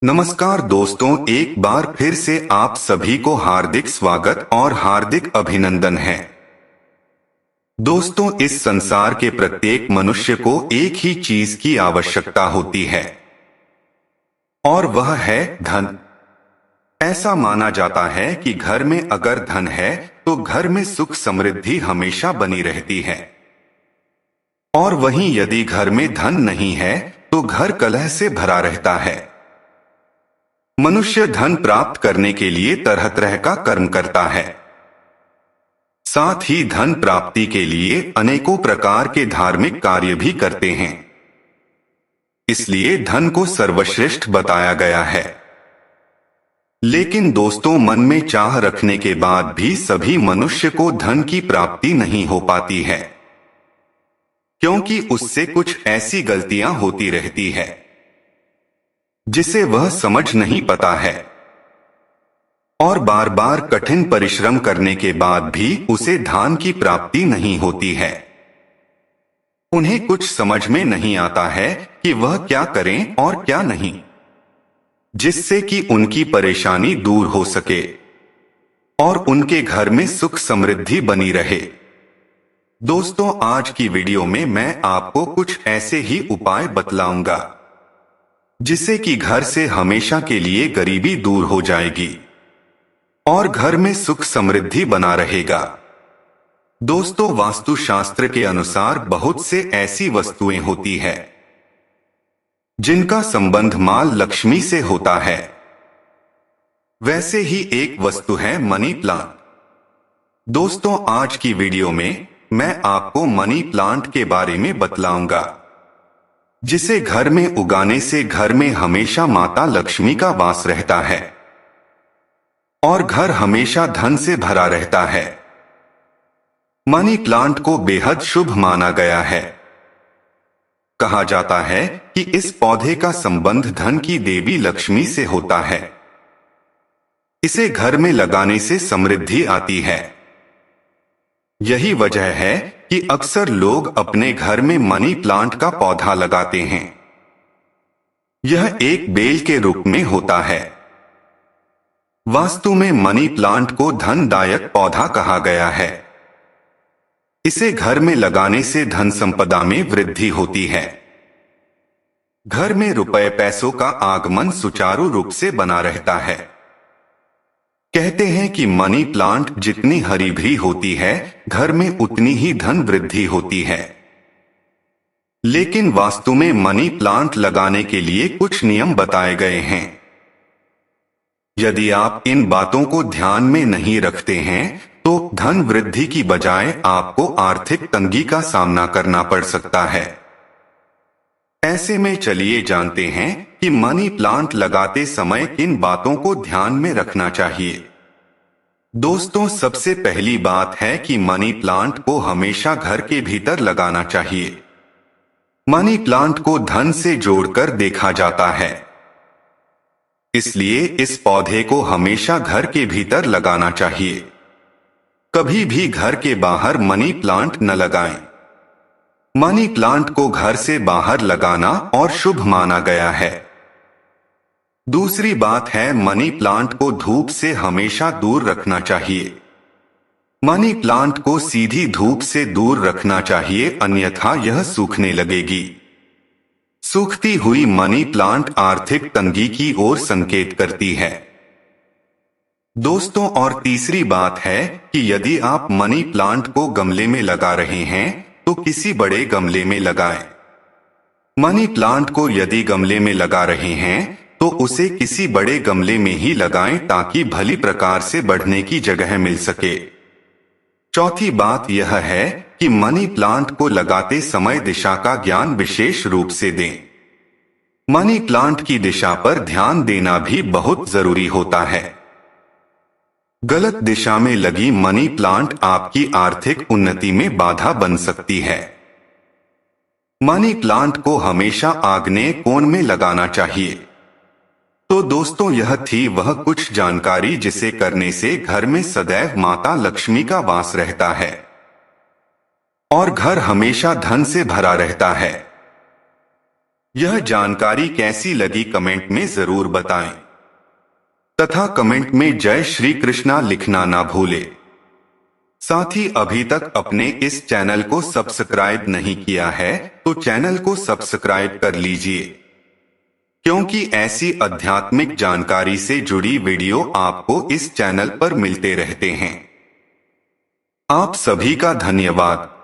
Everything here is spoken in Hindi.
नमस्कार दोस्तों, एक बार फिर से आप सभी को हार्दिक स्वागत और हार्दिक अभिनंदन है। दोस्तों, इस संसार के प्रत्येक मनुष्य को एक ही चीज की आवश्यकता होती है और वह है धन। ऐसा माना जाता है कि घर में अगर धन है तो घर में सुख समृद्धि हमेशा बनी रहती है, और वहीं यदि घर में धन नहीं है तो घर कलह से भरा रहता है। मनुष्य धन प्राप्त करने के लिए तरह तरह का कर्म करता है, साथ ही धन प्राप्ति के लिए अनेकों प्रकार के धार्मिक कार्य भी करते हैं। इसलिए धन को सर्वश्रेष्ठ बताया गया है। लेकिन दोस्तों, मन में चाह रखने के बाद भी सभी मनुष्य को धन की प्राप्ति नहीं हो पाती है, क्योंकि उससे कुछ ऐसी गलतियां होती रहती है जिसे वह समझ नहीं पाता है, और बार बार कठिन परिश्रम करने के बाद भी उसे धन की प्राप्ति नहीं होती है। उन्हें कुछ समझ में नहीं आता है कि वह क्या करें और क्या नहीं, जिससे कि उनकी परेशानी दूर हो सके और उनके घर में सुख समृद्धि बनी रहे। दोस्तों, आज की वीडियो में मैं आपको कुछ ऐसे ही उपाय बतलाऊंगा जिससे कि घर से हमेशा के लिए गरीबी दूर हो जाएगी और घर में सुख समृद्धि बना रहेगा। दोस्तों, वास्तुशास्त्र के अनुसार बहुत से ऐसी वस्तुएं होती है जिनका संबंध मां लक्ष्मी से होता है। वैसे ही एक वस्तु है मनी प्लांट। दोस्तों, आज की वीडियो में मैं आपको मनी प्लांट के बारे में बतलाऊंगा, जिसे घर में उगाने से घर में हमेशा माता लक्ष्मी का वास रहता है और घर हमेशा धन से भरा रहता है। मनी प्लांट को बेहद शुभ माना गया है। कहा जाता है कि इस पौधे का संबंध धन की देवी लक्ष्मी से होता है। इसे घर में लगाने से समृद्धि आती है। यही वजह है कि अक्सर लोग अपने घर में मनी प्लांट का पौधा लगाते हैं। यह एक बेल के रूप में होता है। वास्तु में मनी प्लांट को धनदायक पौधा कहा गया है। इसे घर में लगाने से धन संपदा में वृद्धि होती है। घर में रुपए पैसों का आगमन सुचारू रूप से बना रहता है। कहते हैं कि मनी प्लांट जितनी हरी भरी होती है, घर में उतनी ही धन वृद्धि होती है। लेकिन वास्तु में मनी प्लांट लगाने के लिए कुछ नियम बताए गए हैं। यदि आप इन बातों को ध्यान में नहीं रखते हैं तो धन वृद्धि की बजाय आपको आर्थिक तंगी का सामना करना पड़ सकता है। ऐसे में चलिए जानते हैं कि मनी प्लांट लगाते समय किन बातों को ध्यान में रखना चाहिए। दोस्तों, सबसे पहली बात है कि मनी प्लांट को हमेशा घर के भीतर लगाना चाहिए। मनी प्लांट को धन से जोड़कर देखा जाता है, इसलिए इस पौधे को हमेशा घर के भीतर लगाना चाहिए। कभी भी घर के बाहर मनी प्लांट न लगाएं। मनी प्लांट को घर से बाहर लगाना और शुभ माना गया है। दूसरी बात है, मनी प्लांट को धूप से हमेशा दूर रखना चाहिए। मनी प्लांट को सीधी धूप से दूर रखना चाहिए, अन्यथा यह सूखने लगेगी। सूखती हुई मनी प्लांट आर्थिक तंगी की ओर संकेत करती है। दोस्तों, और तीसरी बात है कि यदि आप मनी प्लांट को गमले में लगा रहे हैं तो किसी बड़े गमले में लगाएं। मनी प्लांट को यदि गमले में लगा रहे हैं तो उसे किसी बड़े गमले में ही लगाएं ताकि भली प्रकार से बढ़ने की जगह मिल सके। चौथी बात यह है कि मनी प्लांट को लगाते समय दिशा का ज्ञान विशेष रूप से दें। मनी प्लांट की दिशा पर ध्यान देना भी बहुत जरूरी होता है। गलत दिशा में लगी मनी प्लांट आपकी आर्थिक उन्नति में बाधा बन सकती है। मनी प्लांट को हमेशा आग्नेय कोण में लगाना चाहिए। तो दोस्तों, यह थी वह कुछ जानकारी जिसे करने से घर में सदैव माता लक्ष्मी का वास रहता है और घर हमेशा धन से भरा रहता है। यह जानकारी कैसी लगी कमेंट में जरूर बताएं तथा कमेंट में जय श्री कृष्णा लिखना ना भूलें। साथ ही अभी तक अपने इस चैनल को सब्सक्राइब नहीं किया है तो चैनल को सब्सक्राइब कर लीजिए, क्योंकि ऐसी आध्यात्मिक जानकारी से जुड़ी वीडियो आपको इस चैनल पर मिलते रहते हैं। आप सभी का धन्यवाद।